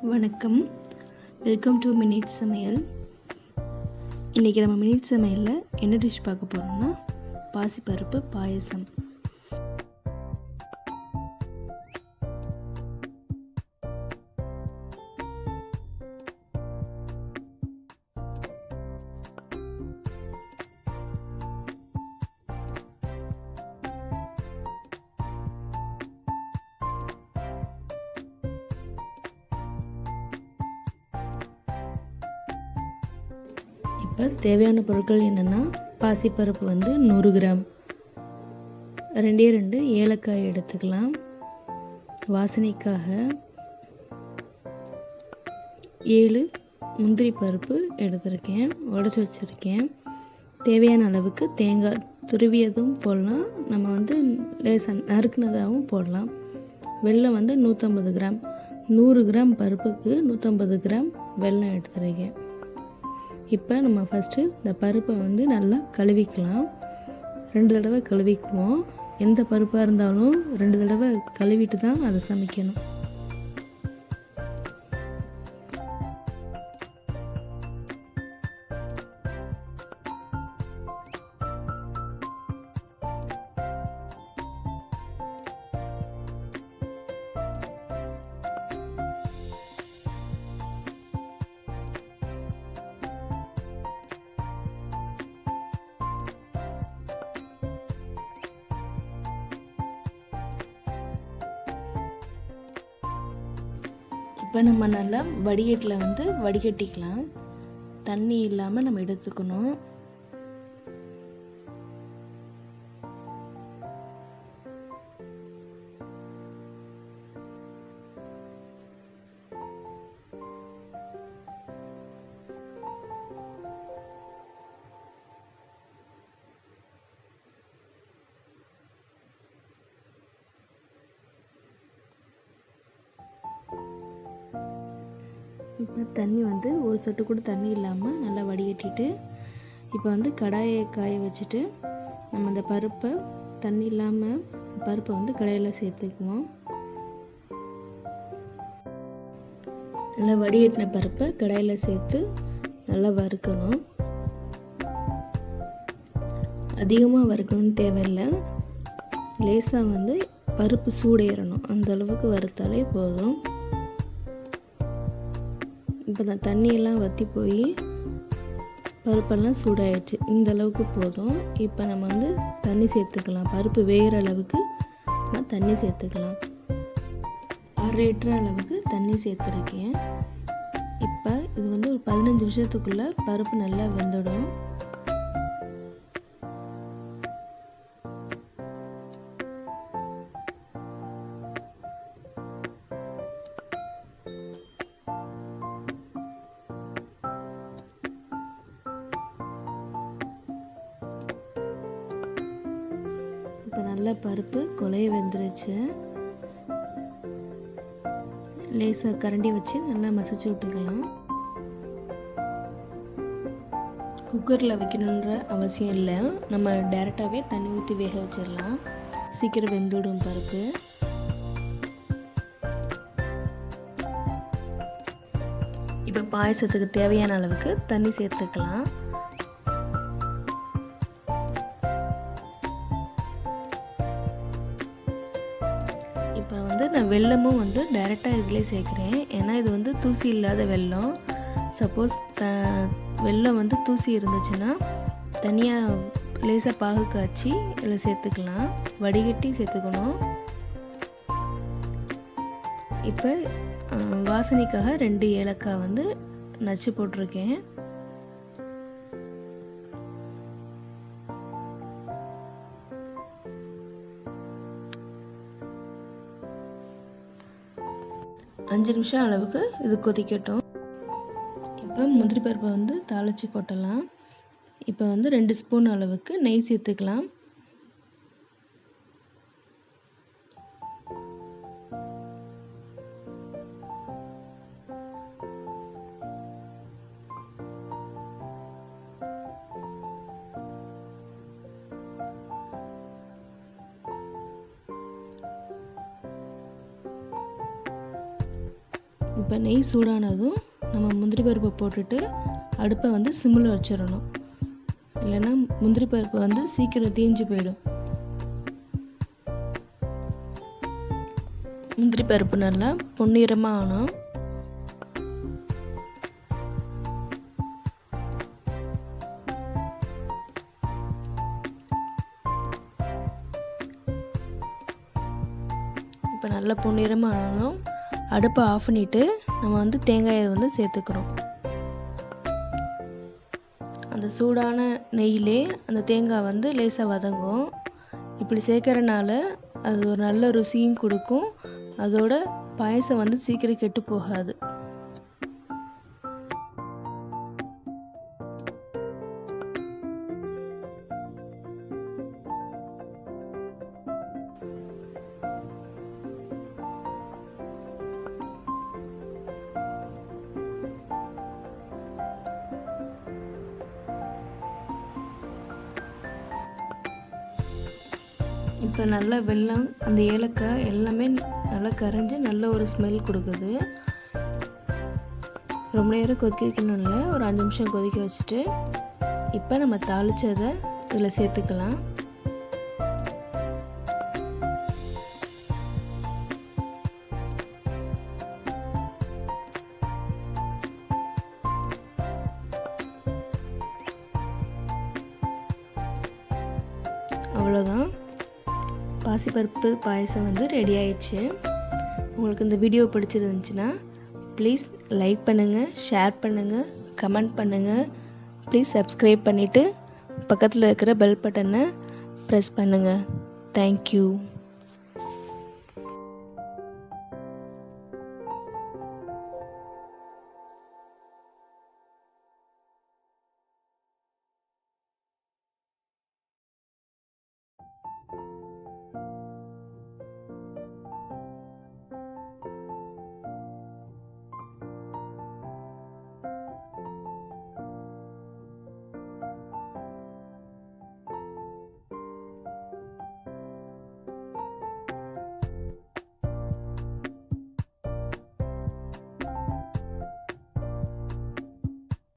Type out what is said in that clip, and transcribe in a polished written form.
வணக்கம், welcome to minute சமையல். இன்றைக்கி நம்ம மினிட் சமையலில் என்ன டிஷ் பார்க்க போகிறோம்னா பாசி பருப்பு பாயசம். இப்போ தேவையான பொருட்கள் என்னென்னா, பாசிப்பருப்பு 100 கிராம், 2 ஏலக்காய் எடுத்துக்கலாம், வாசனைக்காக 7 முந்திரி பருப்பு எடுத்திருக்கேன், உடச்சி வச்சுருக்கேன். தேவையான அளவுக்கு தேங்காய் துருவியதும் போடலாம், நம்ம லேசாக நறுக்குனதாகவும் போடலாம். வெல்லம் 150 கிராம், 100 கிராம் பருப்புக்கு 150 கிராம் வெல்லம் எடுத்துருக்கேன். இப்போ நம்ம ஃபஸ்ட்டு இந்த பருப்பை நல்லா கழுவிக்கலாம். 2 தடவை கழுவிக்குவோம். எந்த பருப்பாக இருந்தாலும் 2 தடவை கழுவிட்டு தான் அதை சமைக்கணும். இப்போ நம்ம நல்லா வடிகட்டில் வடிகட்டிக்கலாம். தண்ணி இல்லாமல் நம்ம எடுத்துக்கணும். இப்போ தண்ணி ஒரு சொட்டு கூட தண்ணி இல்லாமல் நல்லா வடிகட்டிட்டு, இப்போ கடாயை காய வச்சுட்டு நம்ம அந்த பருப்பை தண்ணி இல்லாமல் பருப்பை கடாயில் சேர்த்துக்குவோம். நல்லா வடிகட்டின பருப்பை கடாயில் சேர்த்து நல்லா வறுக்கணும். அதிகமாக வறுக்கணும்னு தேவையில்லை, லேசாக பருப்பு சூடேறணும், அந்த அளவுக்கு வறுத்தாலே போதும். இப்போ இந்த தண்ணியெல்லாம் வற்றி போய் பருப்பெல்லாம் சூடாயிடுச்சு, இந்த அளவுக்கு போதும். இப்போ நம்ம தண்ணி சேர்த்துக்கலாம். பருப்பு வேகிற அளவுக்கு நான் தண்ணி சேர்த்துக்கலாம். 1/2 லிட்டர் அளவுக்கு தண்ணி சேர்த்துருக்கேன். இப்போ இது ஒரு 15 நிமிஷத்துக்குள்ளே பருப்பு நல்லா வெந்துடும். இப்போ நல்லா பருப்பு குழைய வெந்துருச்சு. லேசாக கரண்டி வச்சு நல்லா மசிச்சு விட்டுக்கலாம். குக்கரில் வைக்கணுன்ற அவசியம் இல்லை, நம்ம டைரெக்டாகவே தண்ணி ஊற்றி வேக வச்சிடலாம், சீக்கிரம் வெந்துடும் பருப்பு. இப்போ பாயசத்துக்கு தேவையான அளவுக்கு தண்ணி சேர்த்துக்கலாம். இப்போ நான் வெல்லமும் டைரெக்டாக இதிலே சேர்க்குறேன், ஏன்னா இது தூசி இல்லாத வெல்லம். சப்போஸ் வெல்லம் தூசி இருந்துச்சுன்னா தனியாக லேசாக பாகு காய்ச்சி இதில் சேர்த்துக்கலாம், வடிகட்டி சேர்த்துக்கணும். இப்போ வாசனைக்காக 2 ஏலக்காய் நச்சு போட்டிருக்கேன். அஞ்சு நிமிஷம் அளவுக்கு இது கொதிக்கட்டும். இப்போ முந்திரி பருப்பை தாளித்து கொட்டலாம். இப்போ 2 ஸ்பூன் அளவுக்கு நெய் சேர்த்துக்கலாம். இப்போ நெய் சூடானதும் நம்ம முந்திரி பருப்பை போட்டுட்டு அடுப்பை வந்து சிம்மில் வச்சிடணும். இல்லைன்னா முந்திரி பருப்பு வந்து சீக்கிரம் தீஞ்சு போயிடும். முந்திரி பருப்பு நல்லா பொன்னிறமாக ஆனோம். இப்போ நல்லா பொன்னிறமாக ஆனதும் அடுப்பை ஆஃப் பண்ணிவிட்டு நம்ம வந்து தேங்காயை வந்து சேர்த்துக்கிறோம். அந்த சூடான நெய்யிலே அந்த தேங்காய் வந்து லேசாக வதங்கும். இப்படி சேர்க்கறனால அது ஒரு நல்ல ருசியும் கொடுக்கும். அதோட பாயசம் வந்து சீக்கிரம் கெட்டு போகாது. இப்போ நல்லா வெல்லம் அந்த ஏலக்காய் எல்லாமே நல்லா கரைஞ்சி நல்ல ஒரு ஸ்மெல் கொடுக்குது. ரொம்ப நேரம் கொதிக்க வைக்கணும் இல்லை, ஒரு 5 நிமிஷம் கொதிக்க வச்சுட்டு இப்போ நம்ம தாளிச்சதை இதில் சேர்த்துக்கலாம். அவ்வளோதான், பாசிப்பருப்பு பாயசம் வந்து ரெடி ஆயிடுச்சு. உங்களுக்கு இந்த வீடியோ பிடிச்சிருந்துச்சுன்னா ப்ளீஸ் லைக் பண்ணுங்கள், ஷேர் பண்ணுங்கள், கமெண்ட் பண்ணுங்கள். ப்ளீஸ் சப்ஸ்கிரைப் பண்ணிவிட்டு பக்கத்தில் இருக்கிற பெல் பட்டனை ப்ரெஸ் பண்ணுங்கள். தேங்க்யூ.